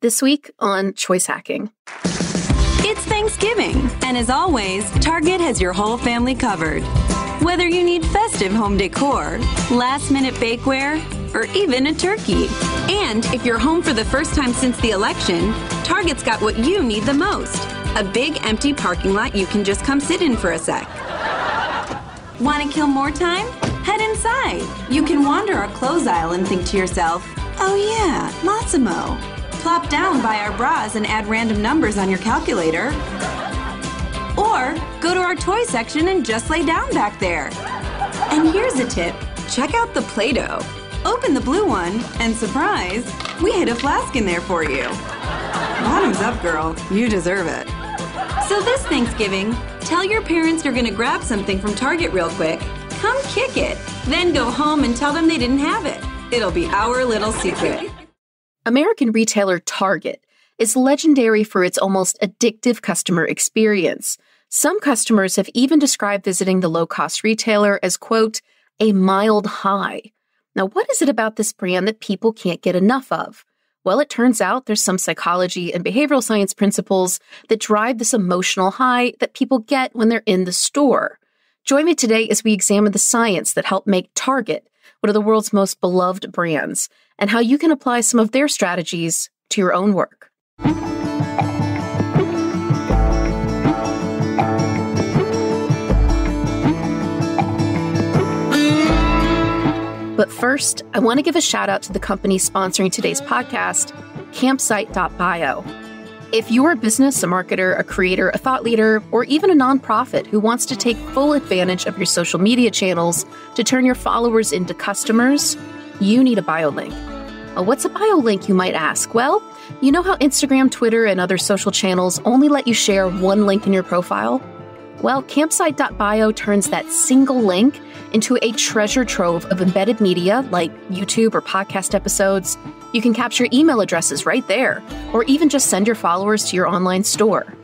This week on Choice Hacking. It's Thanksgiving, and as always, Target has your whole family covered. Whether you need festive home decor, last-minute bakeware, or even a turkey. And if you're home for the first time since the election, Target's got what you need the most. A big empty parking lot you can just come sit in for a sec. Want to kill more time? Head inside. You can wander our clothes aisle and think to yourself, oh yeah, Massimo. Plop down by our bras and add random numbers on your calculator. Or go to our toy section and just lay down back there. And here's a tip. Check out the Play-Doh. Open the blue one, and surprise, we hid a flask in there for you. Bottoms up, girl. You deserve it. So this Thanksgiving, tell your parents you're going to grab something from Target real quick. Come kick it. Then go home and tell them they didn't have it. It'll be our little secret. American retailer Target is legendary for its almost addictive customer experience. Some customers have even described visiting the low-cost retailer as, quote, a mild high. Now, what is it about this brand that people can't get enough of? Well, it turns out there's some psychology and behavioral science principles that drive this emotional high that people get when they're in the store. Join me today as we examine the science that helped make Target one of the world's most beloved brands, and how you can apply some of their strategies to your own work. But first, I want to give a shout out to the company sponsoring today's podcast, Campsite.bio. If you're a business, a marketer, a creator, a thought leader, or even a nonprofit who wants to take full advantage of your social media channels to turn your followers into customers, you need a bio link. What's a bio link, you might ask? Well, you know how Instagram, Twitter, and other social channels only let you share one link in your profile? Well, Campsite.bio turns that single link into a treasure trove of embedded media like YouTube or podcast episodes. You can capture email addresses right there, or even just send your followers to your online store.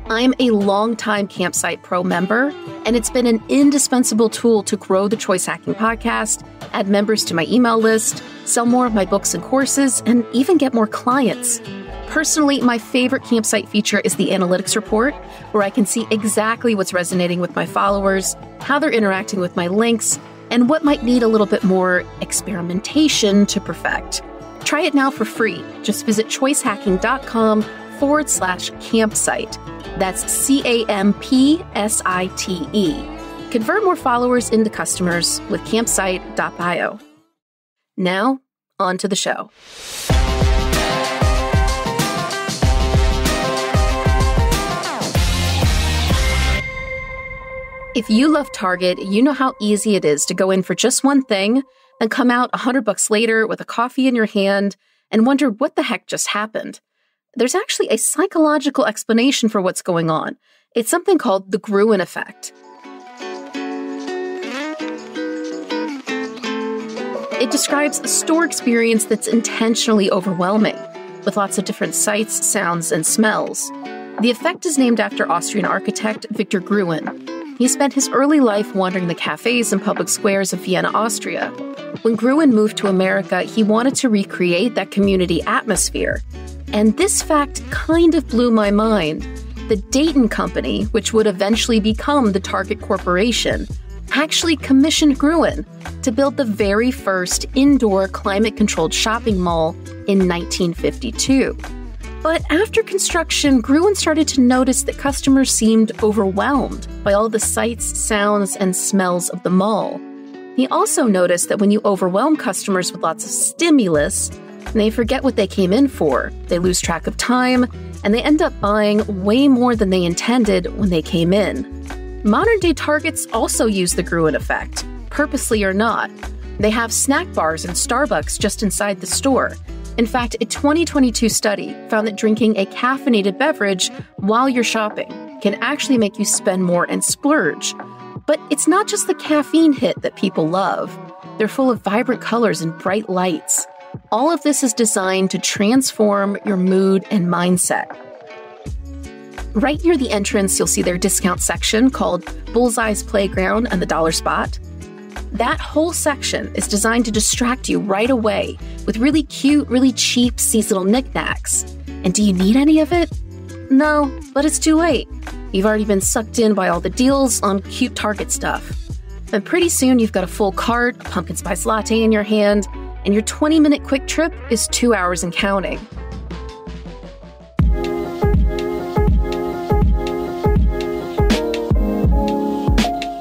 I'm a longtime Campsite Pro member, and it's been an indispensable tool to grow the Choice Hacking podcast, add members to my email list, sell more of my books and courses, and even get more clients. Personally, my favorite Campsite feature is the analytics report, where I can see exactly what's resonating with my followers, how they're interacting with my links, and what might need a little bit more experimentation to perfect. Try it now for free. Just visit choicehacking.com/campsite. That's CAMPSITE. Convert more followers into customers with Campsite.bio. Now, on to the show. If you love Target, you know how easy it is to go in for just one thing and come out $100 later with a coffee in your hand and wonder what the heck just happened. There's actually a psychological explanation for what's going on. It's something called the Gruen effect. It describes a store experience that's intentionally overwhelming, with lots of different sights, sounds, and smells. The effect is named after Austrian architect Victor Gruen. He spent his early life wandering the cafes and public squares of Vienna, Austria. When Gruen moved to America, he wanted to recreate that community atmosphere. And this fact kind of blew my mind. The Dayton Company, which would eventually become the Target Corporation, actually commissioned Gruen to build the very first indoor climate-controlled shopping mall in 1952. But after construction, Gruen started to notice that customers seemed overwhelmed by all the sights, sounds, and smells of the mall. He also noticed that when you overwhelm customers with lots of stimulus, they forget what they came in for, they lose track of time, and they end up buying way more than they intended when they came in. Modern-day Targets also use the Gruen effect, purposely or not. They have snack bars and Starbucks just inside the store. In fact, a 2022 study found that drinking a caffeinated beverage while you're shopping can actually make you spend more and splurge. But it's not just the caffeine hit that people love. They're full of vibrant colors and bright lights. All of this is designed to transform your mood and mindset. Right near the entrance, you'll see their discount section called Bullseye's Playground and the Dollar Spot. That whole section is designed to distract you right away with really cute, really cheap seasonal knickknacks. And do you need any of it? No, but it's too late. You've already been sucked in by all the deals on cute Target stuff. And pretty soon you've got a full cart, a pumpkin spice latte in your hand, and your 20-minute quick trip is 2 hours and counting.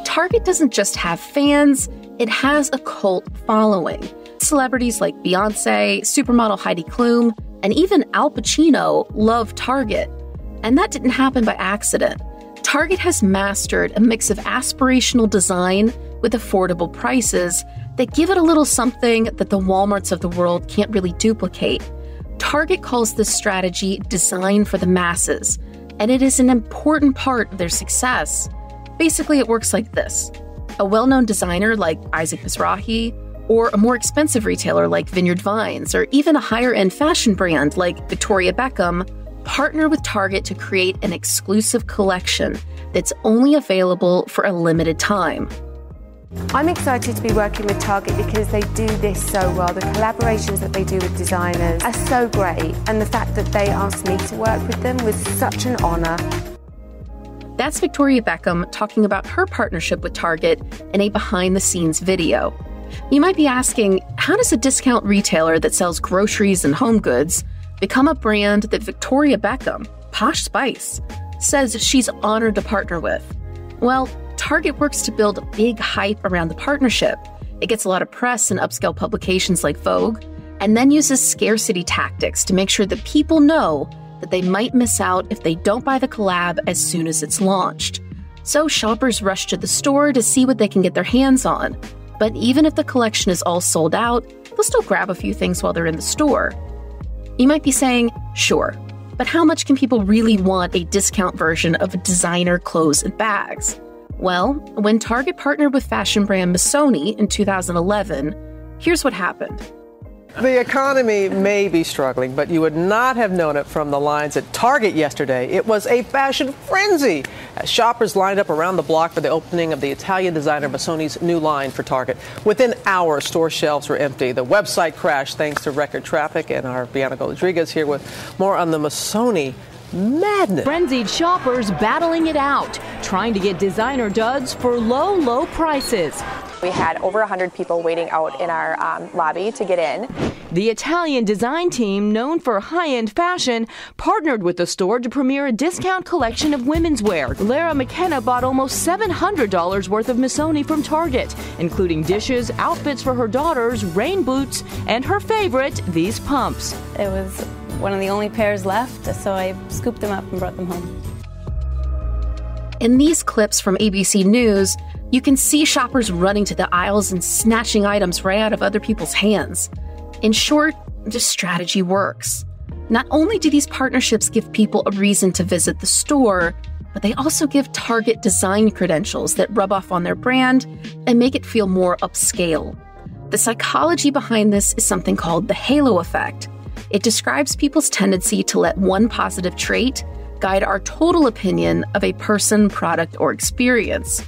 Target doesn't just have fans, it has a cult following. Celebrities like Beyoncé, supermodel Heidi Klum, and even Al Pacino love Target. And that didn't happen by accident. Target has mastered a mix of aspirational design with affordable prices that give it a little something that the Walmarts of the world can't really duplicate. Target calls this strategy design for the masses, and it is an important part of their success. Basically, it works like this. A well-known designer like Isaac Mizrahi, or a more expensive retailer like Vineyard Vines, or even a higher-end fashion brand like Victoria Beckham, partner with Target to create an exclusive collection that's only available for a limited time. I'm excited to be working with Target because they do this so well. The collaborations that they do with designers are so great, and the fact that they asked me to work with them was such an honor. That's Victoria Beckham talking about her partnership with Target in a behind-the-scenes video. You might be asking, how does a discount retailer that sells groceries and home goods become a brand that Victoria Beckham, Posh Spice, says she's honored to partner with? Well, Target works to build a big hype around the partnership. It gets a lot of press in upscale publications like Vogue, and then uses scarcity tactics to make sure that people know that they might miss out if they don't buy the collab as soon as it's launched. So shoppers rush to the store to see what they can get their hands on. But even if the collection is all sold out, they'll still grab a few things while they're in the store. You might be saying, sure, but how much can people really want a discount version of designer clothes and bags? Well, when Target partnered with fashion brand Missoni in 2011, here's what happened. The economy may be struggling, but you would not have known it from the lines at Target yesterday. It was a fashion frenzy as shoppers lined up around the block for the opening of the Italian designer Missoni's new line for Target. Within hours, store shelves were empty. The website crashed thanks to record traffic, and our Bianca Rodriguez here with more on the Missoni madness. Frenzied shoppers battling it out, trying to get designer duds for low prices. We had over 100 people waiting out in our lobby to get in. The Italian design team, known for high-end fashion, partnered with the store to premiere a discount collection of women's wear. Lara McKenna bought almost $700 worth of Missoni from Target, including dishes, outfits for her daughters, rain boots, and her favorite, these pumps. It was one of the only pairs left, so I scooped them up and brought them home. In these clips from ABC News, you can see shoppers running to the aisles and snatching items right out of other people's hands. In short, this strategy works. Not only do these partnerships give people a reason to visit the store, but they also give Target design credentials that rub off on their brand and make it feel more upscale. The psychology behind this is something called the halo effect. It describes people's tendency to let one positive trait guide our total opinion of a person, product, or experience.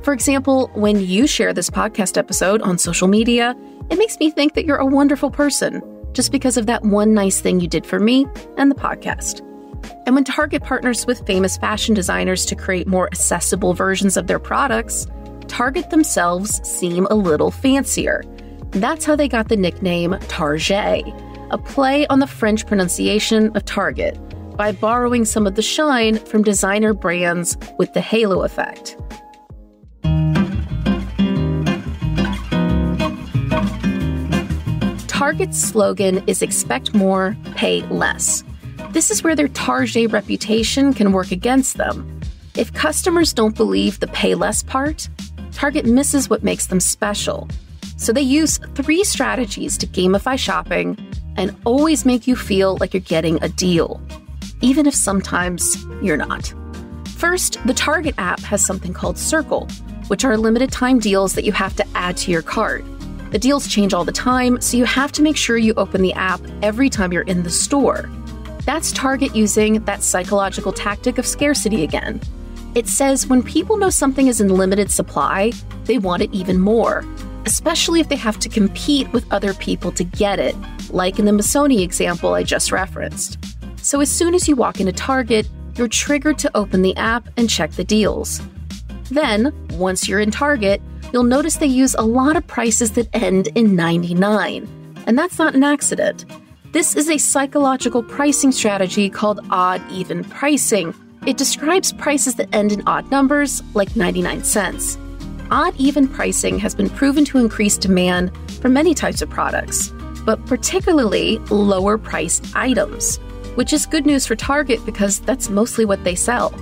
For example, when you share this podcast episode on social media, it makes me think that you're a wonderful person just because of that one nice thing you did for me and the podcast. And when Target partners with famous fashion designers to create more accessible versions of their products, Target themselves seem a little fancier. That's how they got the nickname Target, a play on the French pronunciation of Target, by borrowing some of the shine from designer brands with the halo effect. Target's slogan is expect more, pay less. This is where their Target reputation can work against them. If customers don't believe the pay less part, Target misses what makes them special. So they use 3 strategies to gamify shopping and always make you feel like you're getting a deal, even if sometimes you're not. First, the Target app has something called Circle, which are limited time deals that you have to add to your cart. The deals change all the time, so you have to make sure you open the app every time you're in the store. That's Target using that psychological tactic of scarcity again. It says when people know something is in limited supply, they want it even more. especially if they have to compete with other people to get it, like in the Missoni example I just referenced. So as soon as you walk into Target, you're triggered to open the app and check the deals. Then, once you're in Target, you'll notice they use a lot of prices that end in 99. And that's not an accident. This is a psychological pricing strategy called odd-even pricing. It describes prices that end in odd numbers, like 99 cents. Odd-even pricing has been proven to increase demand for many types of products, but particularly lower-priced items, which is good news for Target because that's mostly what they sell.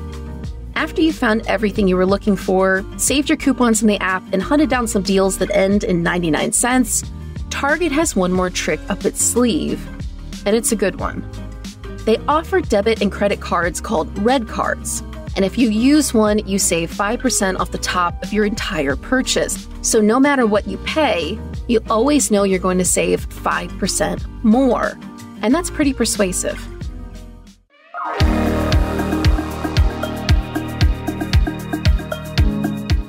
After you found everything you were looking for, saved your coupons in the app, and hunted down some deals that end in 99 cents, Target has one more trick up its sleeve, and it's a good one. They offer debit and credit cards called Red Cards, and if you use one, you save 5% off the top of your entire purchase. So no matter what you pay, you always know you're going to save 5% more, and that's pretty persuasive.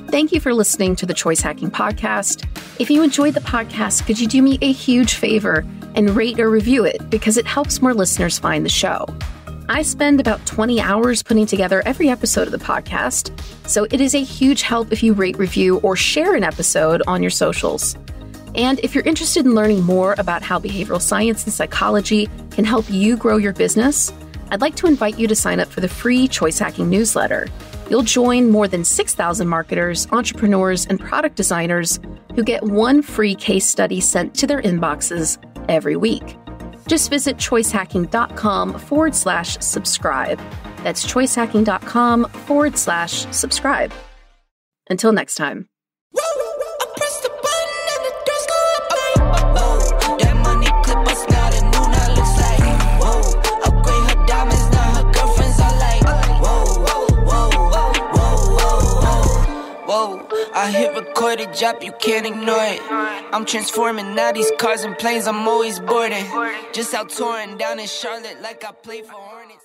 Thank you for listening to the Choice Hacking Podcast. If you enjoyed the podcast, could you do me a huge favor and rate or review it because it helps more listeners find the show. I spend about 20 hours putting together every episode of the podcast, so it is a huge help if you rate, review, or share an episode on your socials. And if you're interested in learning more about how behavioral science and psychology can help you grow your business, I'd like to invite you to sign up for the free Choice Hacking newsletter. You'll join more than 6,000 marketers, entrepreneurs, and product designers who get one free case study sent to their inboxes every week. Just visit choicehacking.com/subscribe. That's choicehacking.com/subscribe. Until next time. I hit recorded, drop, you can't ignore it. I'm transforming now these cars and planes, I'm always boarding. Just out touring down in Charlotte like I play for Hornets.